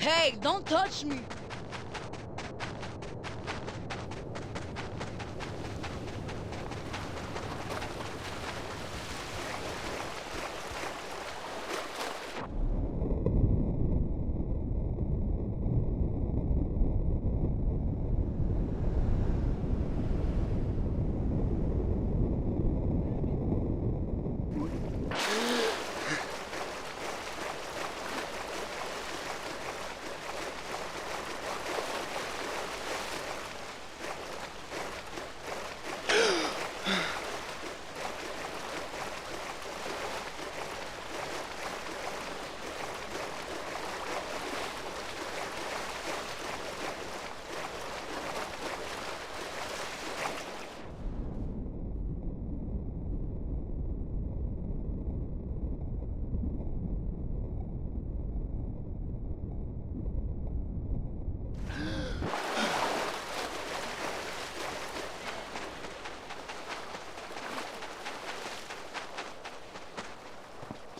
Hey, don't touch me!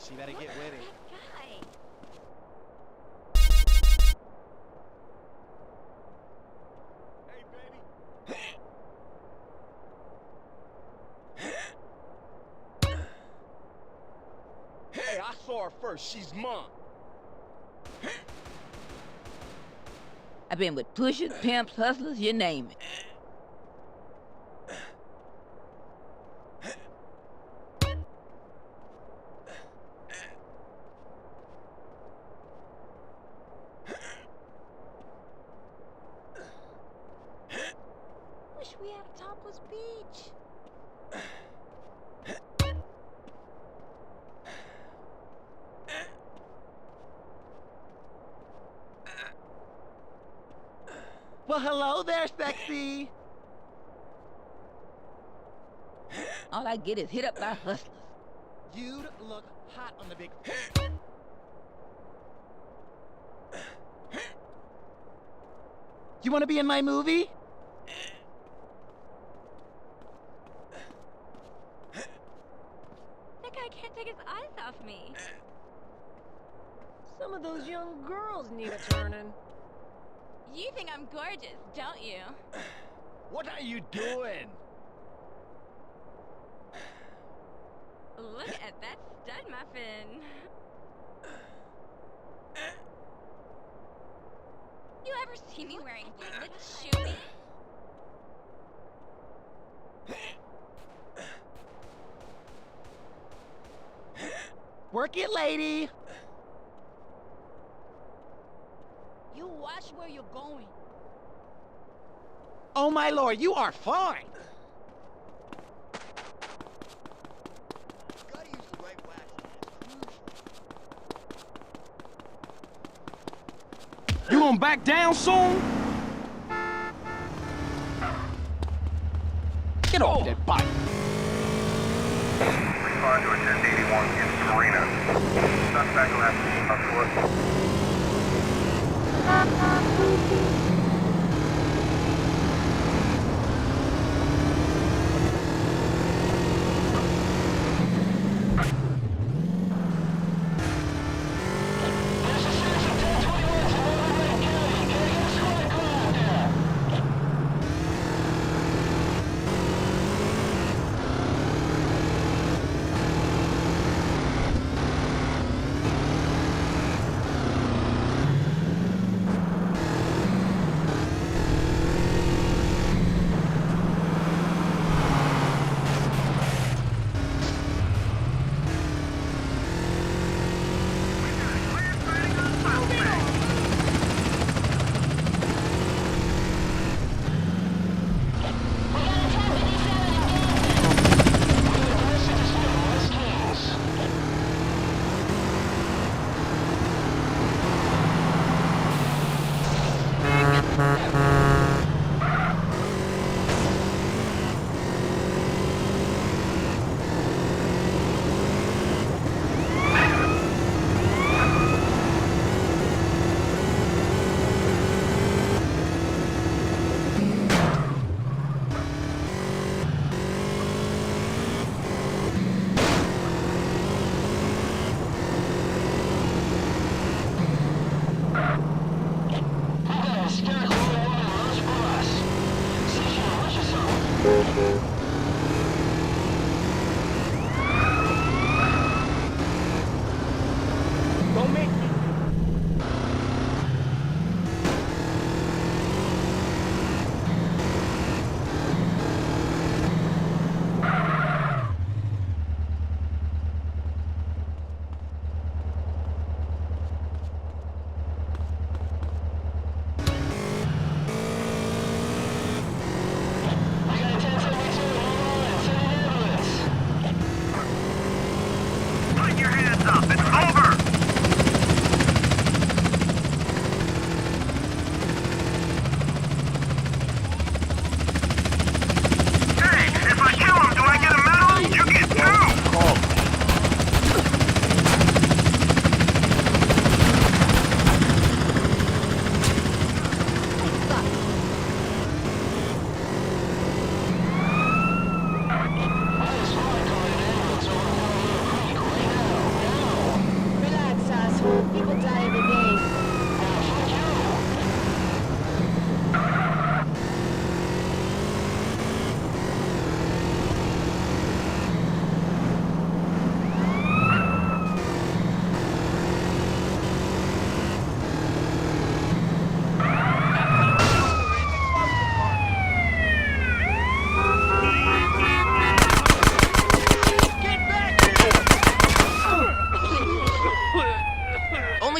She better get with it. Guy. Hey, baby. Hey, I saw her first. She's mine. I've been with pushers, pimps, hustlers, you name it. Wish we had a topless beach. Well, hello there, sexy. All I get is hit up by hustlers. You'd look hot on the big... You want to be in my movie? That guy can't take his eyes off me. Some of those young girls need a turning. You think I'm gorgeous, don't you? What are you doing? Look at that stud muffin. You ever see me wearing ringlets, Shooty? Work it, lady. You watch where you're going. Oh, my lord, you are fine. Gotta use the right wax. You gonna back down soon? Get off that bike. Respond to a 1081 in Marina. Suspect left up foot.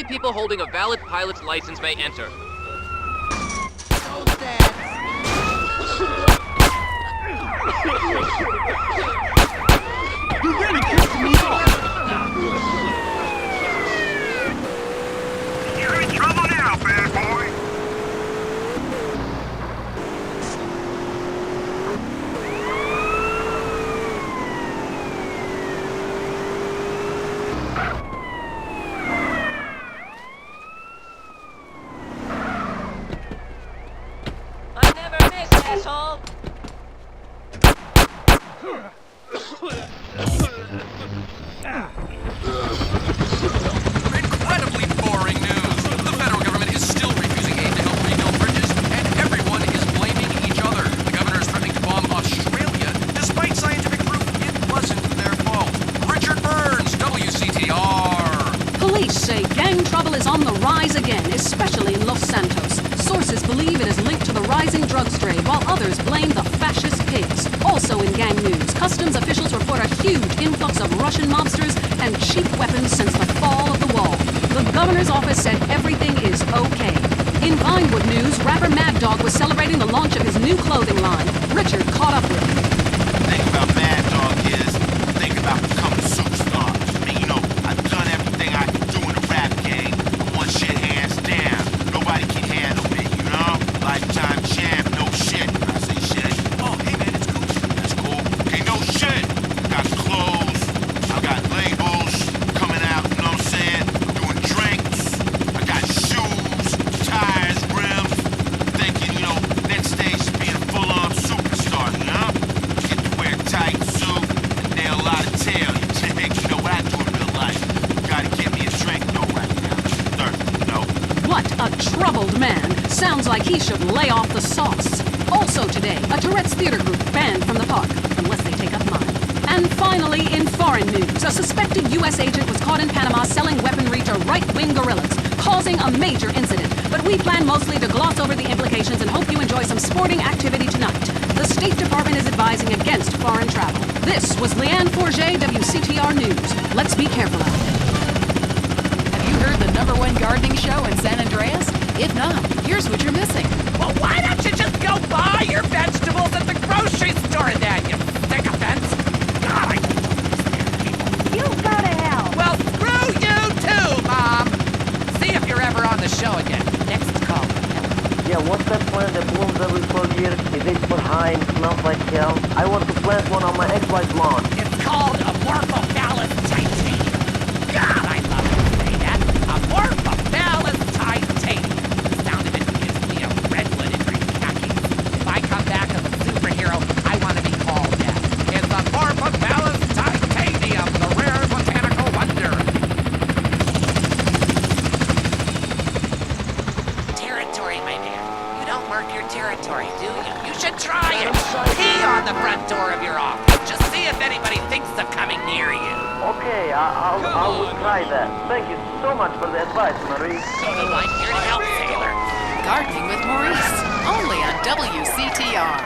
only people holding a valid pilot's license may enter. You really pissed me off! You're in trouble now, bad boy. I never miss, asshole. Incredibly boring news. The federal government is still refusing aid to help rebuild bridges, and everyone is blaming each other. The governor is threatening to bomb Australia, despite scientific proof it wasn't their fault. Richard Burns, WCTR. Police say gang trouble is on the rise again, especially in Los Santos. Sources believe it is linked to the rising drugs trade, while others blame the fascist pigs. Also in gang news, customs officials report a huge influx of Russian mobsters and cheap weapons since the fall of the wall. The governor's office said everything is okay. In Vinewood news, rapper Mad Dog was celebrating the launch of his new clothing line. Richard caught up with him. The thing about Mad Dog is, think about becoming a superstar. I mean, you know, I've done everything I can do in the rap game. I won shit hands down. Nobody can handle me, you know? Lifetime champ, no shit. I say shit. Oh, hey man, it's cool. That's cool. Okay, no shit. I got clothes. I got labels coming out, you know what I'm saying? I'm doing drinks. I got shoes, tires, rims. Thinking, you know, next stage is being a full-on superstar, you know? Get to wear a tight suit and nail a lot of tail. You dig? You know what I do in real life. Gotta get me a drink, though, right now. Thirsty, you know? What a troubled man. Sounds like he should lay off the sauce. Also today, a Tourette's theater group banned from the park, unless they take up mine. And finally, in foreign news, a suspected U.S. agent was caught in Panama selling weaponry to right-wing guerrillas, causing a major incident. But we plan mostly to gloss over the implications and hope you enjoy some sporting activity tonight. The State Department is advising against foreign travel. This was Leanne Forget, WCTR News. Let's be careful out there. Have you heard the #1 gardening show in San Andreas? If not, here's what you're missing. Well, why don't you just go buy your vegetables at the grocery store then, you sycophants? God, I don't understand people. You go to hell. Well, screw you too, Mom! See if you're ever on the show again. Next call. Yeah, what's that plant that blooms every 12 years? Is 8 foot high and smells like hell? I want to plant one on my ex-wife's lawn. It's called Amorphophallus titanium. God, I love to say that. Amorphophallus titanium. The sound of it gives me a redwood and green khaki. If I come back as a superhero, I want to be called that. It's Amorphophallus titanium, the rare botanical wonder. Territory, my man. You don't mark your territory, do you? You should try it. Pee on the front door of your office. Just see if anybody thinks of coming near you. Okay, I will try that. Thank you so much for the advice, Marie. I'm here to help, sailor. Gardening with Maurice, only on WCTR.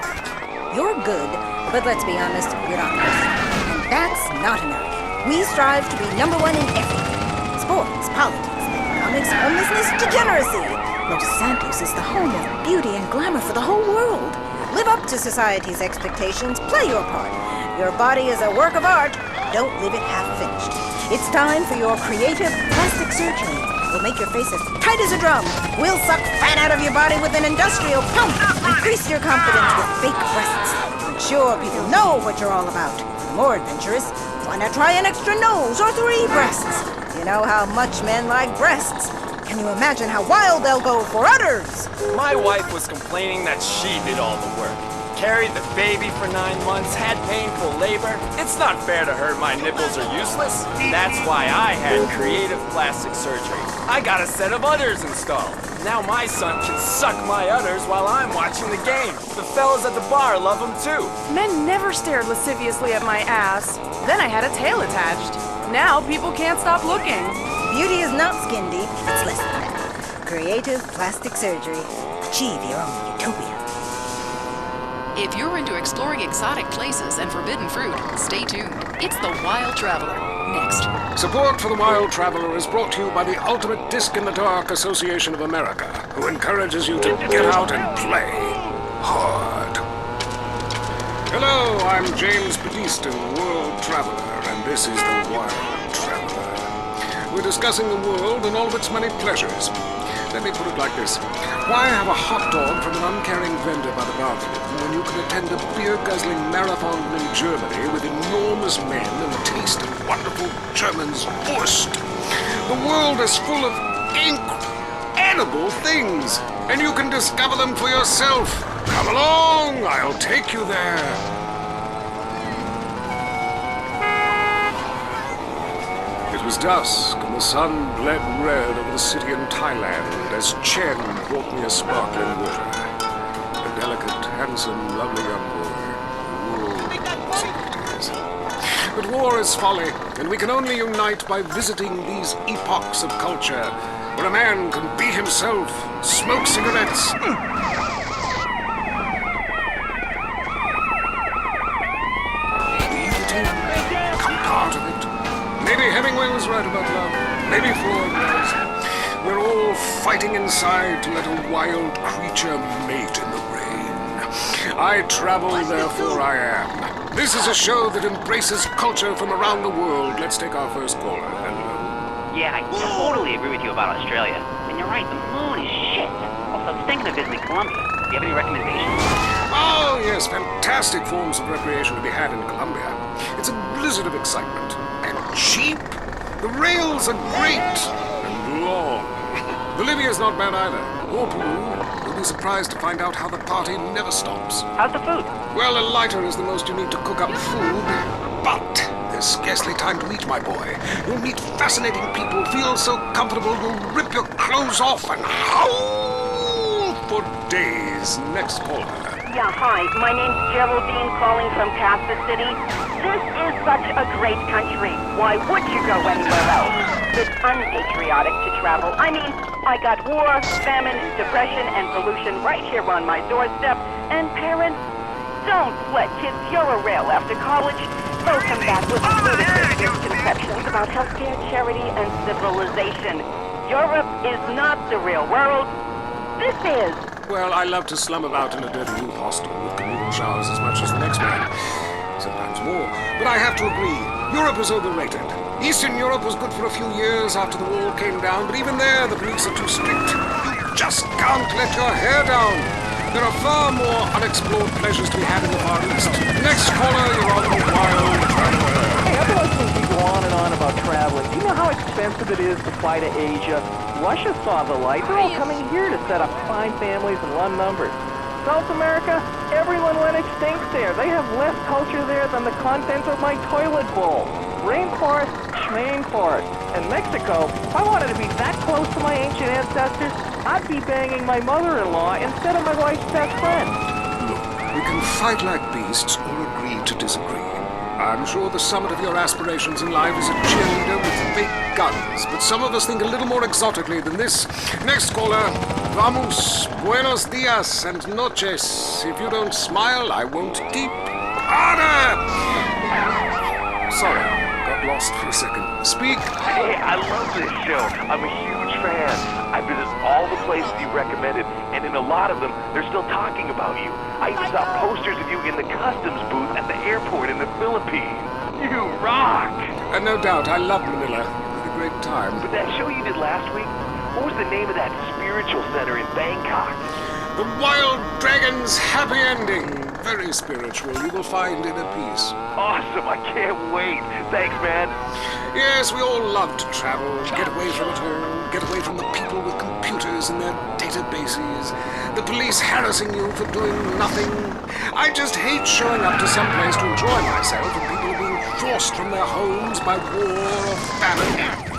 You're good, but let's be honest, you're not perfect. And that's not enough. We strive to be #1 in everything. Sports, politics, economics, homelessness, degeneracy. Los Santos is the home of beauty and glamour for the whole world. Live up to society's expectations, play your part. Your body is a work of art. Don't leave it half-finished. It's time for your creative plastic surgery. We'll make your face as tight as a drum. We'll suck fat out of your body with an industrial pump. Increase your confidence with fake breasts. Ensure people know what you're all about. More adventurous, why not try an extra nose or 3 breasts? You know how much men like breasts. Can you imagine how wild they'll go for udders? My wife was complaining that she did all the work. Carried the baby for 9 months, had painful labor. It's not fair to her my nipples are useless. That's why I had creative plastic surgery. I got a set of udders installed. Now my son can suck my udders while I'm watching the game. The fellas at the bar love them too. Men never stared lasciviously at my ass. Then I had a tail attached. Now people can't stop looking. Beauty is not skin deep, it's less than that. Creative plastic surgery. Achieve your own utopia. If you're into exploring exotic places and forbidden fruit, stay tuned. It's The Wild Traveler. next? Support for the Wild Traveler is brought to you by the Ultimate Disc in the Dark Association of America, who encourages you to get out and play hard. Hello, I'm James Badiston, World Traveler, and this is the Wild Traveler. We're discussing the world and all of its many pleasures. Let me put it like this. Why have a hot dog from an uncaring vendor by the bathroom when you can attend a beer-guzzling marathon in Germany with enormous men and taste of wonderful German's Wurst? The world is full of incredible things, and you can discover them for yourself. Come along, I'll take you there. It was dusk, and the sun bled red over the city in Thailand as Chen brought me a sparkling water. A delicate, handsome, lovely young boy. But war is folly, and we can only unite by visiting these epochs of culture, where a man can be himself, smoke cigarettes. Breathe it in, become part of it. Maybe Hemingway was right about love. Maybe Freud was. We're all fighting inside to let a wild creature mate in the rain. I travel, therefore I am. This is a show that embraces culture from around the world. Let's take our first caller. Hello. Yeah, I totally agree with you about Australia. And you're right, the moon is shit. Also, I was thinking of visiting Colombia. Do you have any recommendations? Oh, yes, fantastic forms of recreation to be had in Colombia. It's a blizzard of excitement. And cheap. The rails are great and long. Bolivia's not bad either. Or Peru. You'll be surprised to find out how the party never stops. How's the food? Well, a lighter is the most you need to cook up food. But there's scarcely time to eat, my boy. You'll meet fascinating people, feel so comfortable you'll rip your clothes off and howl for days. Next caller. Yeah, hi. My name's Geraldine, calling from Kansas City. This is such a great country. Why would you go anywhere else? It's unpatriotic to travel. I mean, I got war, famine, depression, and pollution right here on my doorstep. And parents, don't let kids Euro-rail after college. They'll come back with ludicrous misconceptions about healthcare, charity, and civilization. Europe is not the real world. This is. Well, I love to slum about in a dirty youth hostel with communal showers as much as the next man. Sometimes more. But I have to agree, Europe is overrated. Eastern Europe was good for a few years after the wall came down, but even there the police are too strict. You just can't let your hair down. There are far more unexplored pleasures to be had in the Far East. Next caller, you're on the Wild Traveler. Hey, I've been listening to you go on and on about traveling. Do you know how expensive it is to fly to Asia? Russia saw the light. They're all coming here to set up fine families and run numbers. South America, everyone went extinct there. They have less culture there than the contents of my toilet bowl. Rainforest, schmainforest. And Mexico, if I wanted to be that close to my ancient ancestors, I'd be banging my mother-in-law instead of my wife's best friend. Look, we can fight like beasts or agree to disagree. I'm sure the summit of your aspirations in life is a cheerleader with fake guns, but some of us think a little more exotically than this. Next caller, vamos, buenos dias and noches. If you don't smile, I won't keep. Harder! Sorry, got lost for a second. Speak. Hey, I love this show. I'm a huge fan. I visit all the places you recommended, and in a lot of them, they're still talking about you. I even saw posters of you in the customs booth at the airport in the Philippines. You rock! No doubt, I love Manila. Had a great time. But that show you did last week, what was the name of that spiritual center in Bangkok? The Wild Dragon's Happy Ending. Very spiritual. You will find inner peace. Awesome. I can't wait. Thanks, man. Yes, we all love to travel. Get away from it all. Get away from the people with computers and their databases. The police harassing you for doing nothing. I just hate showing up to some place to enjoy myself and people are being forced from their homes by war or famine.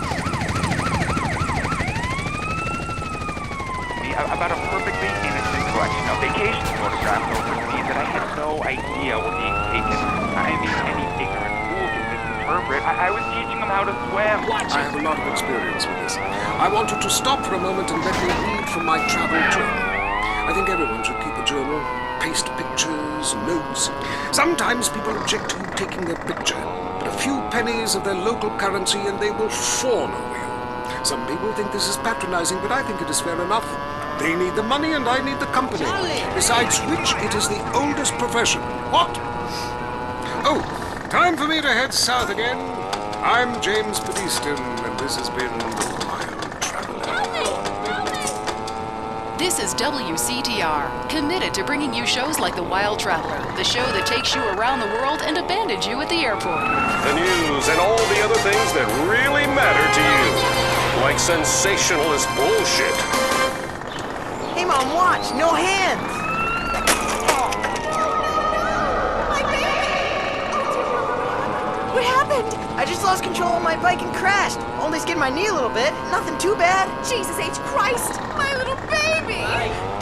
About a perfectly innocent collection of vacation photographs overseas that I had no idea were being taken. I mean, any ignorant fool can misinterpret. I was teaching them how to swim. I have a lot of experience with this. I want you to stop for a moment and let me read from my travel journal. I think everyone should keep a journal. Paste pictures, notes. Sometimes people object to you taking their picture. but a few pennies of their local currency and they will fawn over you. Some people think this is patronizing, but I think it is fair enough. They need the money and I need the company. Besides which, it is the oldest profession. What? Oh, time for me to head south again. I'm James Beniston, and this has been The Wild Traveler. This is WCTR, committed to bringing you shows like The Wild Traveler, the show that takes you around the world and abandons you at the airport. The news and all the other things that really matter to you. Like sensationalist bullshit. Hey, Mom, watch! No hands! My baby! What happened? I just lost control of my bike and crashed. Only skinned my knee a little bit. Nothing too bad. Jesus H. Christ! My little baby!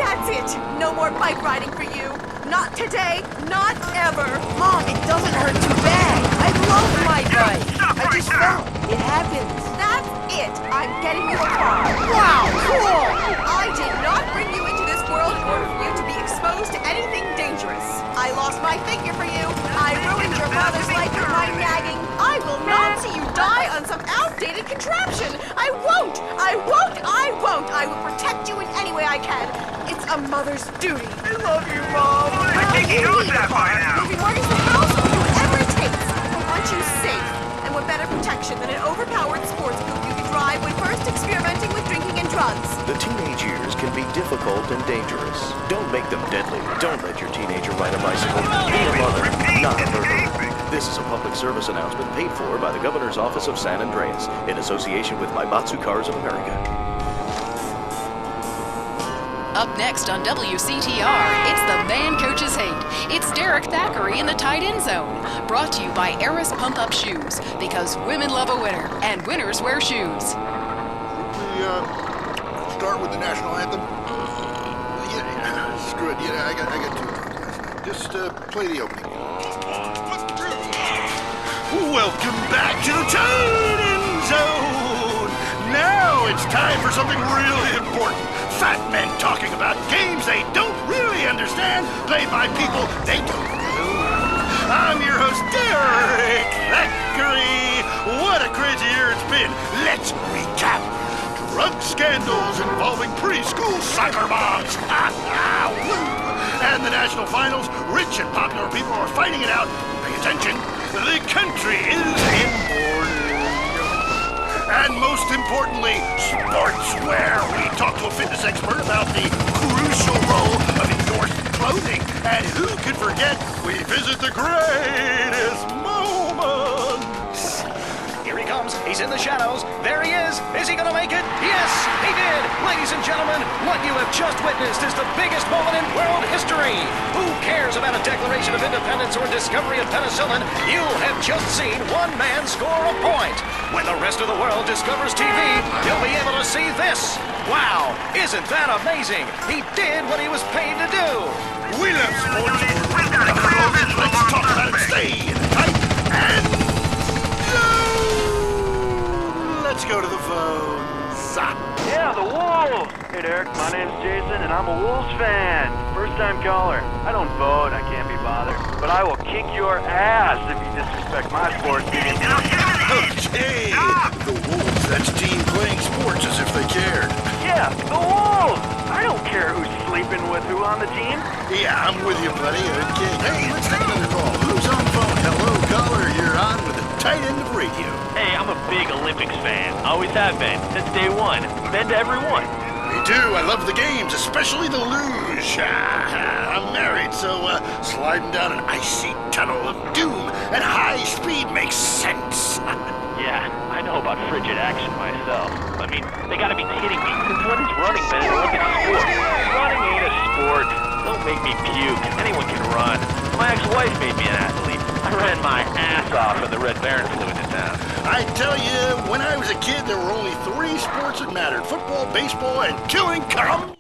That's it! No more bike riding for you. Not today. Not ever. Mom, it doesn't hurt too bad. I love my bike. I just fell. It happens. That's it. I'm getting you a car. Wow, cool! I did not bring you into this world in order for you to be exposed to anything dangerous. I lost my figure for you. I ruined your father's life with my nagging. I will not see you die on some outdated contraption. I won't. I won't. I won't. I will protect you in any way I can. It's a mother's duty. I love you, Mom. I think he knows that by now. We'll remortgage the house or do whatever it takes. I want you safe. And what better protection than an overpowered sports coupe you can drive when first experimenting with drinking and drugs? The teenage years can be difficult and dangerous. Don't make them deadly. Don't let your teenager ride a bicycle. Be a mother, not a murderer. This is a public service announcement paid for by the Governor's Office of San Andreas in association with Maibatsu Cars of America. Up next on WCTR, it's The Man Coaches Hate. It's Derek Thackeray in the tight end zone. Brought to you by Eris Pump Up Shoes. Because women love a winner, and winners wear shoes. We start with the national anthem. Yeah, screw it. Yeah, I got too drunk last night. Just play the opening. Welcome back to the tight end zone. Now it's time for something really important. Fat men talking about games they don't really understand, played by people they don't know. I'm your host, Derek Thackeray. What a crazy year it's been. Let's recap. Drug scandals involving preschool soccer moms. And the national finals, rich and popular people are fighting it out. Pay attention. The country is in mourning. And most importantly, sportswear. We talk to a fitness expert about the crucial role of endorsed clothing. And who could forget, we visit the greatest moments. Here he comes. He's in the shadows. There he is. Is he going to make it? Yes, he did. Ladies and gentlemen, what you have just witnessed is the biggest moment in world history. Who cares about a Declaration of Independence or discovery of penicillin? You have just seen one man score a point. When the rest of the world discovers TV, you'll be able to see this. Wow, isn't that amazing? He did what he was paid to do. We love sports. Let's talk about it. Stay tight and let's go to the phones. Yeah, the Wolves! Hey, Derek, my name's Jason, and I'm a Wolves fan. First-time caller. I don't vote, I can't be bothered. But I will kick your ass if you disrespect my sports team. Okay, the Wolves, that's team playing sports as if they cared. Yeah, the Wolves! I don't care who's sleeping with who on the team. Yeah, I'm with you, buddy. Okay. Hey, let's take another call. Who's on the phone? Hello, caller. You're on with the tight end of radio. Hey, I'm a big Olympics fan. Always have been, since day one. Been to every one. Me too. I love the games, especially the luge. I'm married, so sliding down an icy tunnel of doom at high speed makes sense. Yeah, I know about frigid action myself. I mean, they gotta be kidding me. Since when has running been an Olympic sport? Running ain't a sport. Don't make me puke. Anyone can run. My ex-wife made me an athlete. I ran my ass off when the Red Baron flew into town. I tell you, when I was a kid, there were only 3 sports that mattered. Football, baseball, and killing communists.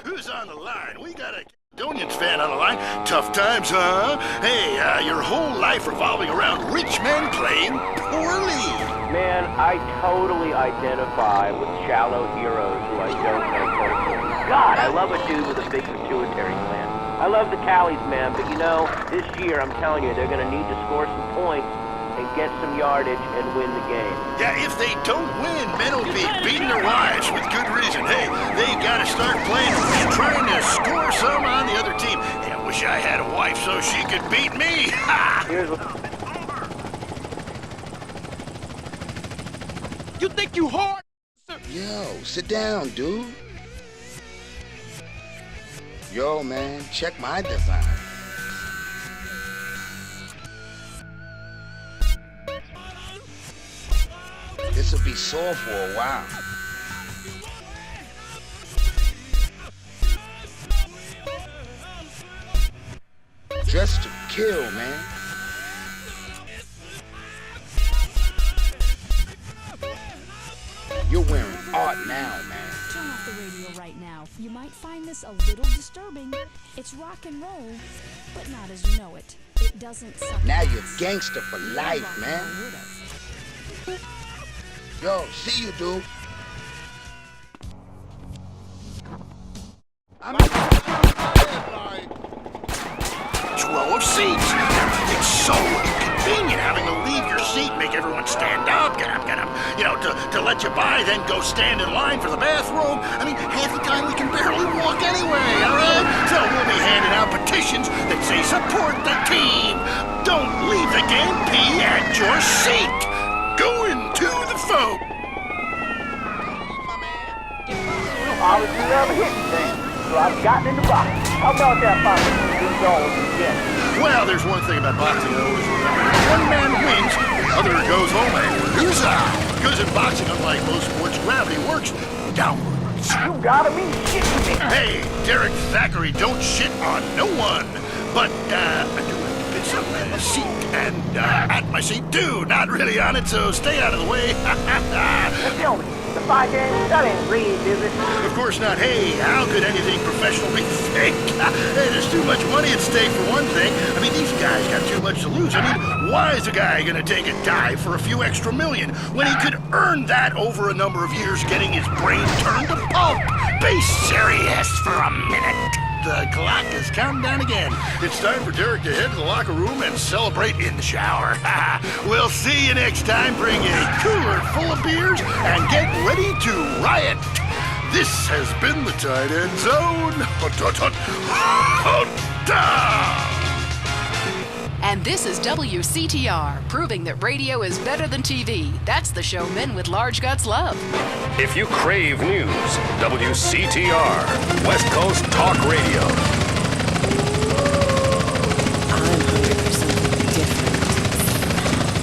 Who's on the line? We got a Caledonians fan on the line. Tough times, huh? Hey, your whole life revolving around rich men playing poorly. Man, I totally identify with shallow heroes who I don't know personally. God, I love a dude with a big pituitary gland. I love the Callies, man, but you know, this year, I'm telling you, they're going to need to score some points and get some yardage and win the game. Yeah, if they don't win, men will be beating their wives with good reason. Hey, they gotta start playing and trying to score some on the other team. Hey, I wish I had a wife so she could beat me. Ha! You think you hard? Yo, sit down, dude. Yo, man, check my design. This'll be sore for a while. Dressed to kill, man. You're wearing art now, man. Turn off the radio right now. You might find this a little disturbing. It's rock and roll, but not as you know it. It doesn't suck. Now you're gangster for life, man. Yo, see you, dude. I'm row of seats. It's so inconvenient having to leave your seat, make everyone stand up, get up, you know, to let you by, then go stand in line for the bathroom. I mean, half the time we can barely walk anyway, all right? So we'll be handing out petitions that say support the team. Don't leave the game, pee at your seat. Go into the phone. Obviously, never hit anything, so I've gotten in the box. How about that boxing $2 again? Well, there's one thing about boxing I always remember. One man wins, the other goes home and loser. Because in boxing, unlike most sports, gravity works downwards. You gotta be shitting me. Hey, Derek Thackeray, don't shit on no one. But, I do have to piss on my seat and, at my seat too. Not really on it, so stay out of the way. Now tell me, the 5 games, that ain't rigged, is it? Of course not. Hey, how could anything professional be fake? Hey, there's too much money at stake for one thing. I mean, these guys got too much to lose. I mean, why is a guy gonna take a dive for a few extra million when he could earn that over a number of years getting his brain turned to pulp? Be serious for a minute. The clock is counting down again. It's time for Derek to head to the locker room and celebrate in the shower. We'll see you next time. Bring a cooler full of beers and get ready to riot. This has been the Tight End Zone. And this is WCTR, proving that radio is better than TV. That's the show men with large guts love. If you crave news, WCTR, West Coast Talk Radio. I'm hungry for something different.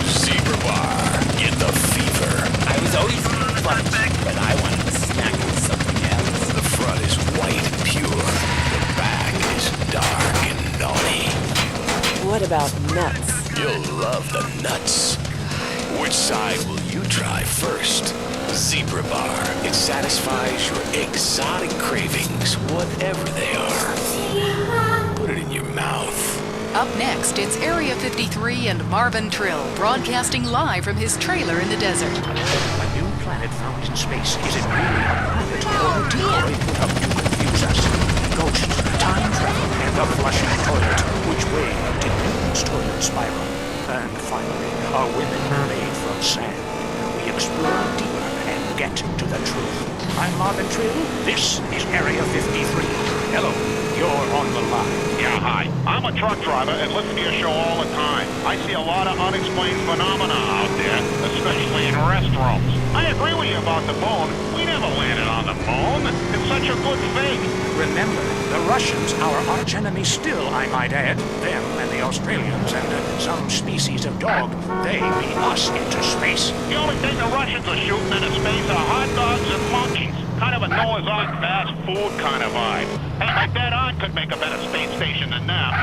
Zebra Bar, get the fever. I was always fun, but I wanted to snack with something else. The front is white and pure. The back is dark and naughty. What about nuts? You'll love the nuts. Which side will you try first? Zebra Bar. It satisfies your exotic cravings, whatever they are. Put it in your mouth. Up next, it's Area 53 and Marvin Trill, broadcasting live from his trailer in the desert. A new planet found in space. Is it really a planet or a decoy put up to confuse us? Ghosts, time travel, and the flushing toilet. Which way did Newton's toilet spiral? And finally, are women made from sand? We explore deeper and get to the truth. I'm Marvin Trill. This is Area 53. Hello, you're on the line. Yeah, hi. I'm a truck driver and listen to your show all the time. I see a lot of unexplained phenomena out there, especially in restrooms. I agree with you about the moon. We never landed on the moon. It's such a good fake. Remember, the Russians, our archenemy still, I might add. Them and the Australians and some species of dog, they lead us into space. The only thing the Russians are shooting into space are hot dogs and monkeys. Kind of a Noah's Ark fast food kind of vibe. Hey, my dead aunt could make a better space station than them.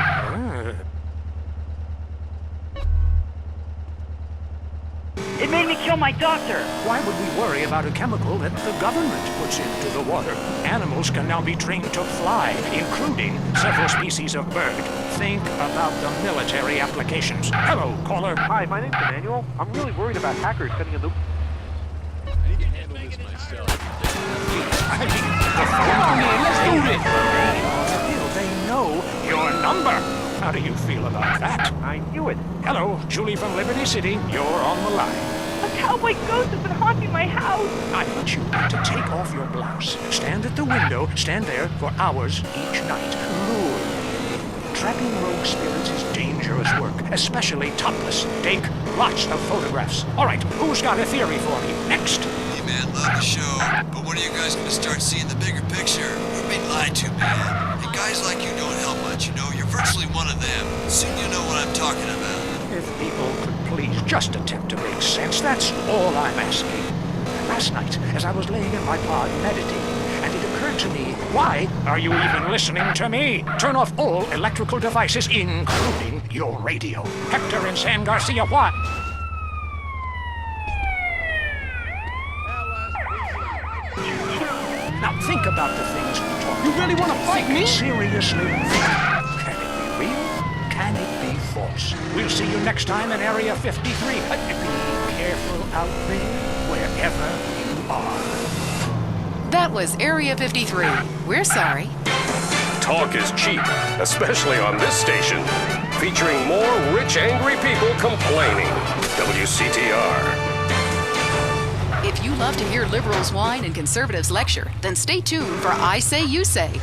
It made me kill call my doctor. Why would we worry about a chemical that the government puts into the water? Animals can now be trained to fly, including several species of bird. Think about the military applications. Hello, caller. Hi, my name's Emmanuel. I'm really worried about hackers sending a loop. They know your number. How do you feel about that? I knew it. Hello, Julie from Liberty City. You're on the line. A cowboy ghost has been haunting my house. I want you to take off your blouse. Stand at the window. Stand there for hours each night. Lure. Trapping rogue spirits is dangerous work, especially topless. Take lots of photographs. All right, who's got a theory for me? Next. Hey man, love the show, but when are you guys gonna start seeing the bigger picture? We're being lied to, man. And guys like you don't help much, you know? You're virtually one of them. Soon you know what I'm talking about. If people could please just attempt to make sense, that's all I'm asking. Last night, as I was laying in my pod meditating, and it occurred to me, why are you even listening to me? Turn off all electrical devices, including your radio. Hector and San Garcia, what? Now think about the things we talk about. You really want to fight me? Seriously, can it be real? Can it be false? We'll see you next time in Area 53. Be careful out there, wherever you are. That was Area 53. We're sorry. Talk is cheap, especially on this station. Featuring more rich, angry people complaining. WCTR. If you love to hear liberals whine and conservatives lecture, then stay tuned for I Say You Say